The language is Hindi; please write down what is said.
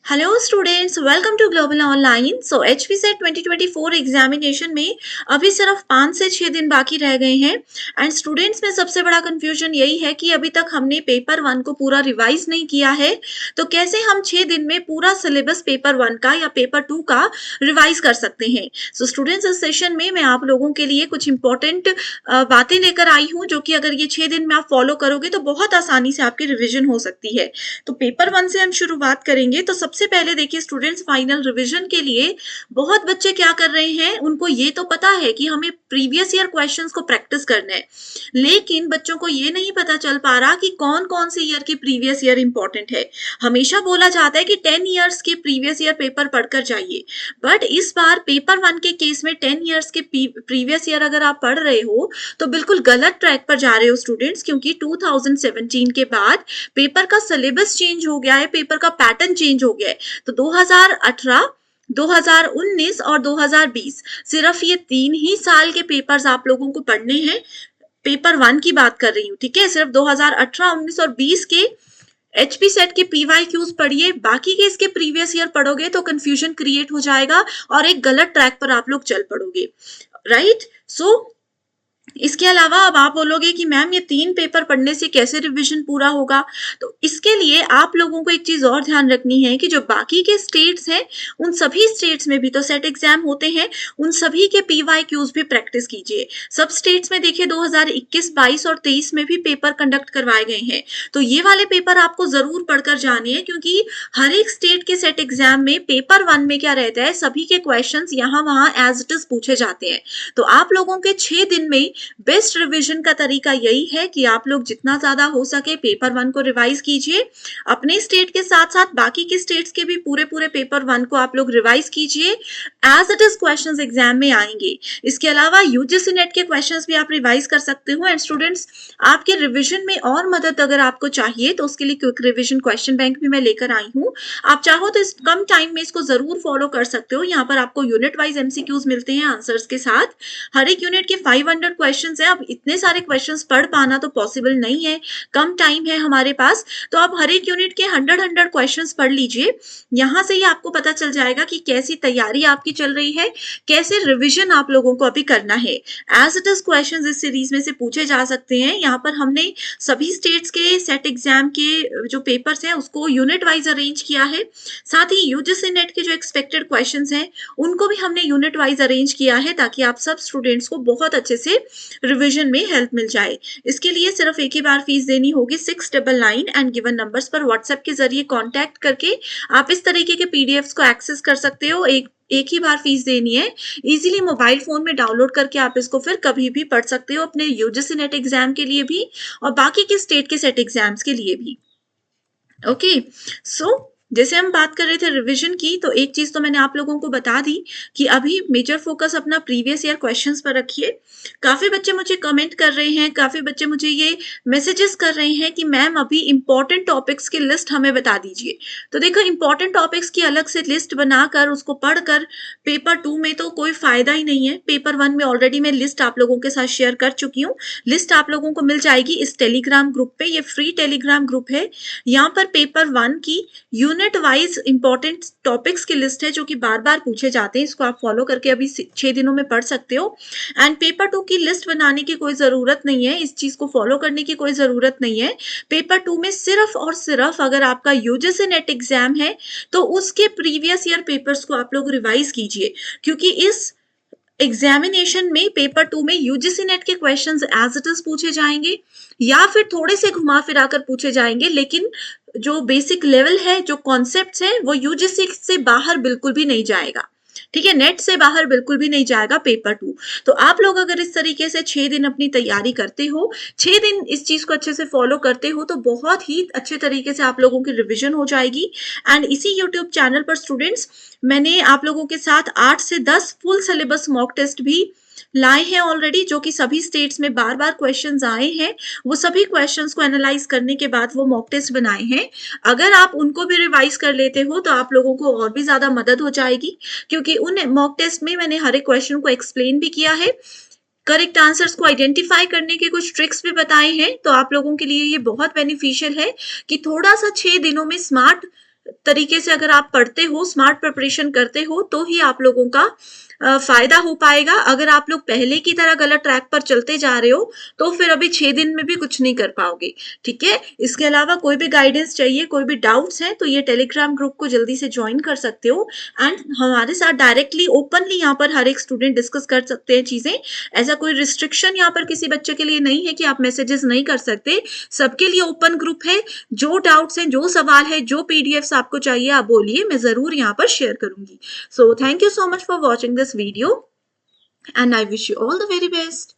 Hello students, welcome to global online. So HPSET 2024 examination में अभी सिर्फ 5 से 6 दिन बाकी रह गए हैं। एंड स्टूडेंट्स में सबसे बड़ा कंफ्यूजन यही है कि अभी तक हमने पेपर 1 को पूरा रिवाइज नहीं किया है, तो कैसे हम 6 दिन में पूरा सिलेबस पेपर 1 का या पेपर 2 का रिवाइज कर सकते हैं। सो स्टूडेंट्स, इस सेशन में मैं आप लोगों के लिए कुछ इंपॉर्टेंट बातें लेकर आई हूँ, जो कि अगर ये 6 दिन में आप फॉलो करोगे तो बहुत आसानी से आपकी रिविजन हो सकती है। तो पेपर 1 से हम शुरुआत करेंगे। तो सबसे पहले देखिए स्टूडेंट्स, फाइनल रिवीजन के लिए बहुत बच्चे क्या कर रहे हैं, उनको ये तो पता है कि हमें प्रीवियस ईयर क्वेश्चंस को प्रैक्टिस करना है, लेकिन बच्चों को ये नहीं पता चल पा रहा कि कौन कौन से ईयर की प्रीवियस ईयर इंपॉर्टेंट है। हमेशा बोला जाता है कि 10 ईयर्स के प्रीवियस ईयर पेपर पढ़कर जाइए, बट इस बार पेपर 1 के केस में 10 ईयर्स के प्रीवियस ईयर अगर आप पढ़ रहे हो तो बिल्कुल गलत ट्रैक पर जा रहे हो स्टूडेंट्स, क्योंकि 2017 के बाद पेपर का सिलेबस चेंज हो गया है, पेपर का पैटर्न चेंज हो गया है। तो 2018, 2019 और 2020 सिर्फ ये 3 ही साल के पेपर्स आप लोगों को पढ़ने हैं। पेपर 1 की बात कर रही हूँ, ठीक है। सिर्फ 2018, 19 और 20 के HPSET के PYQs पढ़िए, बाकी के इसके प्रीवियस ईयर पढ़ोगे तो कंफ्यूजन क्रिएट हो जाएगा और एक गलत ट्रैक पर आप लोग चल पड़ोगे, राइट। सो इसके अलावा अब आप बोलोगे कि मैम ये 3 पेपर पढ़ने से कैसे रिवीजन पूरा होगा, तो इसके लिए आप लोगों को एक चीज और ध्यान रखनी है कि जो बाकी के स्टेट्स हैं, उन सभी स्टेट्स में भी तो सेट एग्जाम होते हैं, उन सभी के PYQs भी प्रैक्टिस कीजिए। सब स्टेट्स में देखिए 2021, 22 और 23 में भी पेपर कंडक्ट करवाए गए हैं, तो ये वाले पेपर आपको जरूर पढ़कर जाने हैं, क्योंकि हर एक स्टेट के सेट एग्जाम में पेपर 1 में क्या रहता है, सभी के क्वेश्चन यहाँ वहां एज इट इज पूछे जाते हैं। तो आप लोगों के 6 दिन में बेस्ट रिवीजन का तरीका यही है कि आप लोग जितना ज्यादा हो सके पेपर 1 को रिवाइज कीजिए, अपने स्टेट के साथ साथ बाकी के स्टेट्स के भी पूरे पेपर 1 को आप लोग रिवाइज कीजिए, as it is questions exam में आएंगे। इसके अलावा यूजीसी नेट के क्वेश्चंस भी आप रिवाइज कर सकते हो। एंड स्टूडेंट्स, आपके रिविजन में और मदद अगर आपको चाहिए तो उसके लिए क्विक रिविजन क्वेश्चन बैंक भी मैं लेकर आई हूँ। आप चाहो तो इस कम टाइम में इसको जरूर फॉलो कर सकते हो। यहाँ पर आपको यूनिट वाइज MCQs मिलते हैं आंसर्स के साथ। हर एक यूनिट के 500 क्वेश्चंस है। अब इतने सारे क्वेश्चंस पढ़ पाना तो पॉसिबल नहीं है, कम टाइम है हमारे पास, तो आप हर एक यूनिट के 100 क्वेश्चंस पढ़ लीजिए। यहाँ से ही आपको पता चल जाएगा कि कैसी तैयारी आपकी चल रही है, कैसे रिविजन आप लोगों को अभी करना है। एज इट इज क्वेश्चंस इस सीरीज में से पूछे जा सकते हैं। यहाँ पर हमने सभी स्टेट्स के सेट एग्जाम के जो पेपर्स हैं उसको यूनिट वाइज अरेंज किया है, साथ ही यूजीसी नेट के जो एक्सपेक्टेड क्वेश्चंस हैं उनको भी हमने यूनिट वाइज अरेंज किया है, ताकि आप सब स्टूडेंट्स को बहुत अच्छे से रिवीजन में हेल्प मिल जाए। इसके लिए सिर्फ एक ही बार फीस देनी होगी 699 एंड गिवन नंबर्स पर व्हाट्सएप के जरिए कांटेक्ट करके आप इस तरीके के PDFs को एक्सेस कर सकते हो। एक ही बार फीस देनी है। इजीली मोबाइल फोन में डाउनलोड करके आप इसको फिर कभी भी पढ़ सकते हो, अपने यूजीसी नेट एग्जाम के लिए भी और बाकी के स्टेट के सेट एग्जाम्स के लिए भी। ओके, सो जैसे हम बात कर रहे थे रिवीजन की, तो एक चीज तो मैंने आप लोगों को बता दी कि अभी मेजर फोकस अपना प्रीवियस ईयर क्वेश्चंस पर रखिए। काफी बच्चे मुझे कमेंट कर रहे हैं, काफी बच्चे मुझे ये मैसेजेस कर रहे हैं कि मैम अभी इंपॉर्टेंट टॉपिक्स की लिस्ट हमें बता दीजिए। तो देखो, इंपॉर्टेंट टॉपिक्स की अलग से लिस्ट बनाकर उसको पढ़कर पेपर 2 में तो कोई फायदा ही नहीं है। पेपर 1 में ऑलरेडी मैं लिस्ट आप लोगों के साथ शेयर कर चुकी हूँ। लिस्ट आप लोगों को मिल जाएगी इस टेलीग्राम ग्रुप पे, ये फ्री टेलीग्राम ग्रुप है। यहाँ पर पेपर 1 की यूनिट वाइज इंपॉर्टेंट टॉपिक्स की लिस्ट है जो कि बार बार पूछे जाते हैं। इसको आप फॉलो करके अभी 6 दिनों में पढ़ सकते हो। एंड पेपर 2 की लिस्ट बनाने की कोई जरूरत नहीं है, इस चीज को फॉलो करने की कोई जरूरत नहीं है। पेपर 2 में सिर्फ और सिर्फ अगर आपका यूजीसी नेट एग्जाम है तो उसके प्रीवियस ईयर पेपर्स को आप लोग रिवाइज कीजिए, क्योंकि इस एग्जामिनेशन में पेपर 2 में यूजीसी नेट के क्वेश्चंस एज इट इज पूछे जाएंगे या फिर थोड़े से घुमा फिरा कर पूछे जाएंगे, लेकिन जो बेसिक लेवल है, जो कॉन्सेप्ट्स है, वो यूजीसी से बाहर बिल्कुल भी नहीं जाएगा। ठीक है, नेट से बाहर बिल्कुल भी नहीं जाएगा पेपर 2। तो आप लोग अगर इस तरीके से 6 दिन अपनी तैयारी करते हो, 6 दिन इस चीज को अच्छे से फॉलो करते हो, तो बहुत ही अच्छे तरीके से आप लोगों की रिवीजन हो जाएगी। एंड इसी यूट्यूब चैनल पर स्टूडेंट्स, मैंने आप लोगों के साथ 8 से 10 फुल सिलेबस मॉक टेस्ट भी लाए हैं ऑलरेडी, जो कि सभी स्टेट्स में बार बार क्वेश्चंस आए हैं। वो सभी क्वेश्चंस को एनालाइज करने के बाद वो मॉक टेस्ट बनाए हैं। अगर आप उनको भी रिवाइज कर लेते हो तो आप लोगों को और भी ज्यादा मदद हो जाएगी, क्योंकि उन मॉक टेस्ट में मैंने हर एक क्वेश्चन को एक्सप्लेन भी किया है, करेक्ट आंसर्स को आइडेंटिफाई करने के कुछ ट्रिक्स भी बताए हैं। तो आप लोगों के लिए ये बहुत बेनिफिशियल है कि थोड़ा सा 6 दिनों में स्मार्ट तरीके से अगर आप पढ़ते हो, स्मार्ट प्रिपरेशन करते हो, तो ही आप लोगों का फ़ायदा हो पाएगा। अगर आप लोग पहले की तरह गलत ट्रैक पर चलते जा रहे हो, तो फिर अभी 6 दिन में भी कुछ नहीं कर पाओगे, ठीक है? इसके अलावा कोई भी गाइडेंस चाहिए, कोई भी डाउट्स हैं, तो ये टेलीग्राम ग्रुप को जल्दी से जॉइन कर सकते हो एंड हमारे साथ डायरेक्टली ओपनली यहाँ पर हर एक स्टूडेंट डिस्कस कर सकते हैं चीज़ें। ऐसा कोई रिस्ट्रिक्शन यहाँ पर किसी बच्चे के लिए नहीं है कि आप मैसेजेस नहीं कर सकते। सबके लिए ओपन ग्रुप है। जो डाउट्स हैं, जो सवाल है, जो पीडीएफ्स आपको चाहिए आप बोलिए, मैं ज़रूर यहाँ पर शेयर करूँगी। So thank you so much for watching this video and I wish you all the very best.